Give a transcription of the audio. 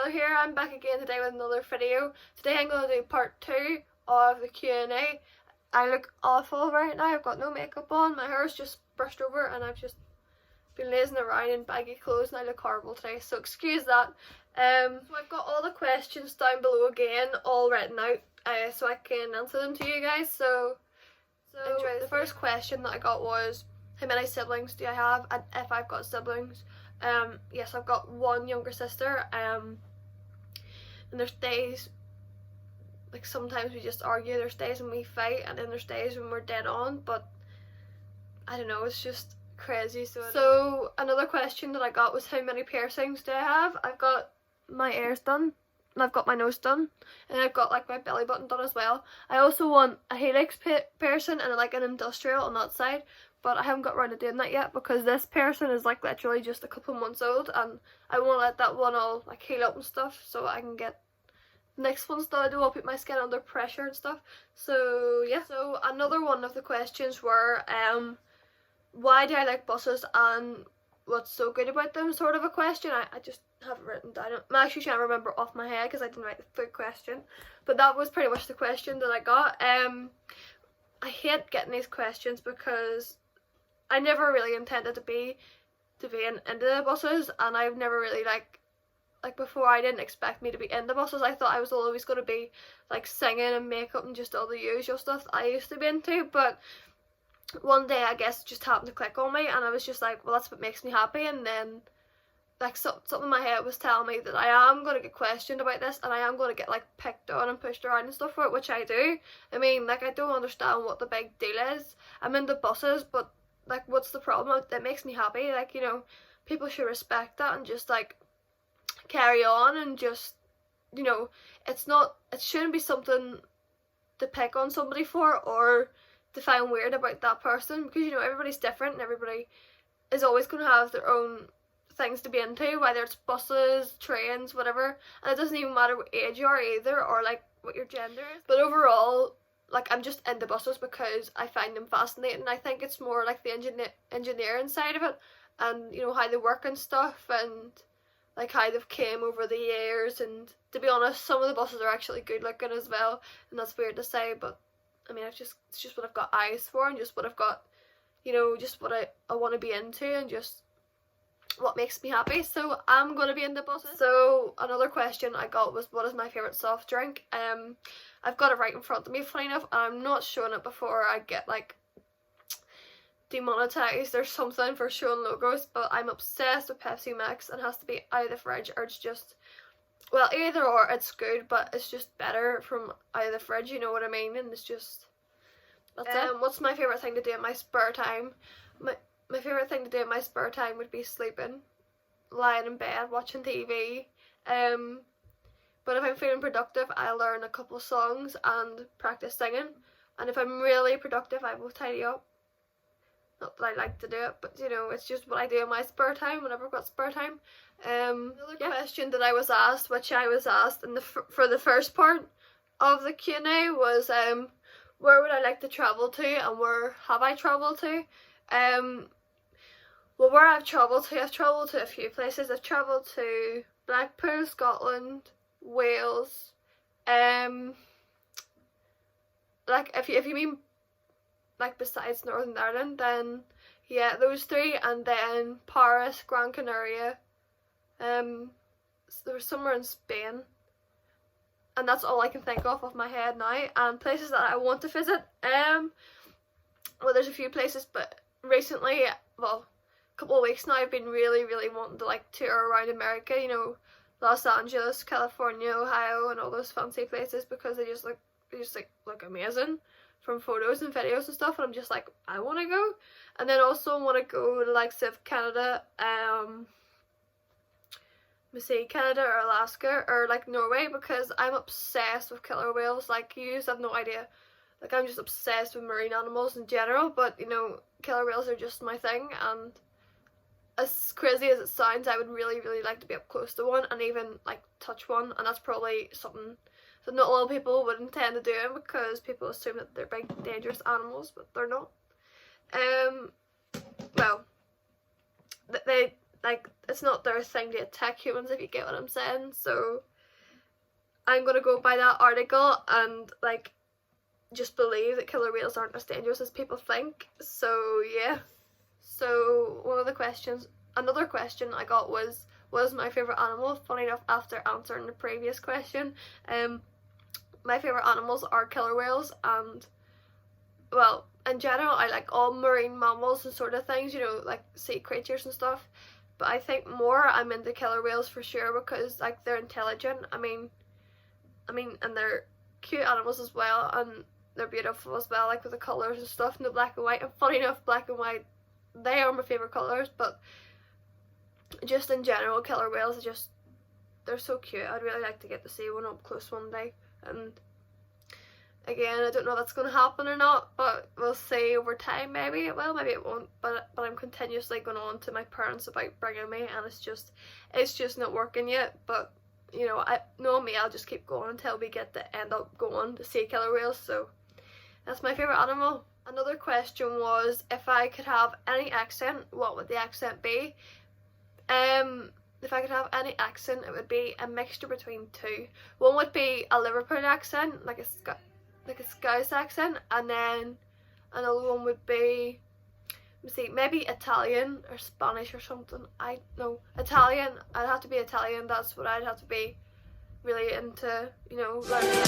Taylor here. I'm back again today with another video. Today I'm going to do part 2 of the Q&A. I look awful right now. I've got no makeup on. My hair's just brushed over and I've just been lazing around in baggy clothes and I look horrible today, so excuse that. So I've got all the questions down below again, all written out, so I can answer them to you guys. So enjoy. The first question that I got was, how many siblings do I have and if I've got siblings. Yes, I've got one younger sister, and there's days, like sometimes we just argue, there's days when we fight, and then there's days when we're dead on, but I don't know, it's just crazy. So another question that I got was, how many piercings do I have? I've got my ears done, and I've got my nose done, and I've got like my belly button done as well. I also want a helix piercing and like an industrial on that side, but I haven't got around to doing that yet because this piercing is like literally just a couple months old, and I want to let that one all like heal up and stuff so I can get the next ones done. I don't want to put my skin under pressure and stuff. So yeah. So another one of the questions were, why do I like buses and what's so good about them, sort of a question. I just have it written down. I'm actually trying to remember off my head because I didn't write the full question, but that was pretty much the question that I got. I hate getting these questions because I never really intended to be into the buses, and I've never really like before I didn't expect me to be in the buses. I thought I was always going to be like singing and makeup and just all the usual stuff that I used to be into, but one day I guess it just happened to click on me and I was just like, well, that's what makes me happy. And then like something in my head was telling me that I am going to get questioned about this and I am going to get like picked on and pushed around and stuff for it, which I do. I mean, like, I don't understand what the big deal is. I'm into buses, but like, what's the problem? That makes me happy. Like, you know, people should respect that and just like carry on, and just, you know, it shouldn't be something to pick on somebody for or to find weird about that person, because, you know, everybody's different and everybody is always going to have their own things to be into, whether it's buses, trains, whatever, and it doesn't even matter what age you are either, or like what your gender is. But overall, like, I'm just into buses because I find them fascinating. I think it's more like the engineering side of it, and, you know, how they work and stuff, and like how they've came over the years. And to be honest, some of the buses are actually good looking as well, and that's weird to say, but I mean, it's just what I've got eyes for, and just what I've got, you know, just what I want to be into, and just what makes me happy. So I'm going to be into buses. So another question I got was, what is my favourite soft drink? I've got it right in front of me, funny enough, and I'm not showing it before I get like demonetized or something for showing logos, but I'm obsessed with Pepsi Max, and it has to be out of the fridge, or it's just, well, either or, it's good, but it's just better from out of the fridge, you know what I mean? And it's just, that's it. What's my favourite thing to do in my spare time? My favourite thing to do in my spare time would be sleeping, lying in bed, watching TV. But if I'm feeling productive, I'll learn a couple songs and practice singing. And if I'm really productive, I will tidy up. Not that I like to do it, but, you know, it's just what I do in my spare time whenever I've got spare time. Another question that I was asked, which I was asked for the first part of the Q&A, was where would I like to travel to, and where have I travelled to? Well, where I've travelled to a few places. I've travelled to Blackpool, Scotland, Wales, like if you mean like besides Northern Ireland, then yeah, those three, and then Paris, Gran Canaria, there was somewhere in Spain, and that's all I can think of off my head now. And places that I want to visit, well, there's a few places, but recently, well, a couple of weeks now, I've been really wanting to like tour around America, you know, Los Angeles, California, Ohio, and all those fancy places, because they just look amazing from photos and videos and stuff, and I'm just like, I want to go. And then also want to go to like Canada, Canada or Alaska, or like Norway, because I'm obsessed with killer whales. Like, you have no idea. Like, I'm just obsessed with marine animals in general, but, you know, killer whales are just my thing. And as crazy as it sounds, I would really like to be up close to one and even like touch one, and that's probably something that not a lot of people would intend to do, because people assume that they're big dangerous animals, but they're not. Well, they like, it's not their thing to attack humans, if you get what I'm saying. So I'm gonna go by that article and like just believe that killer whales aren't as dangerous as people think. So yeah. So another question I got was, what is my favourite animal? Funny enough, after answering the previous question, my favourite animals are killer whales, and well, in general I like all marine mammals and sort of things, you know, like sea creatures and stuff. But I think more I'm into killer whales for sure, because like they're intelligent. I mean, and they're cute animals as well, and they're beautiful as well, like with the colours and stuff, and the black and white. And funny enough, black and white, they are my favourite colours. But just in general, killer whales are just, they're so cute. I'd really like to get to see one up close one day. And again, I don't know if that's going to happen or not, but we'll see over time. Maybe it will, maybe it won't. But I'm continuously going on to my parents about bringing me, and it's just not working yet. But you know, knowing me, I'll just keep going until we get to end up going to see killer whales. So that's my favourite animal. Another question was, if I could have any accent, what would the accent be? If I could have any accent, it would be a mixture between two. One would be a Liverpool accent, like a Scouse accent, and then another one would be, let me see, maybe Italian or Spanish or something. I know Italian. I'd have to be Italian. That's what I'd have to be really into, you know, learning.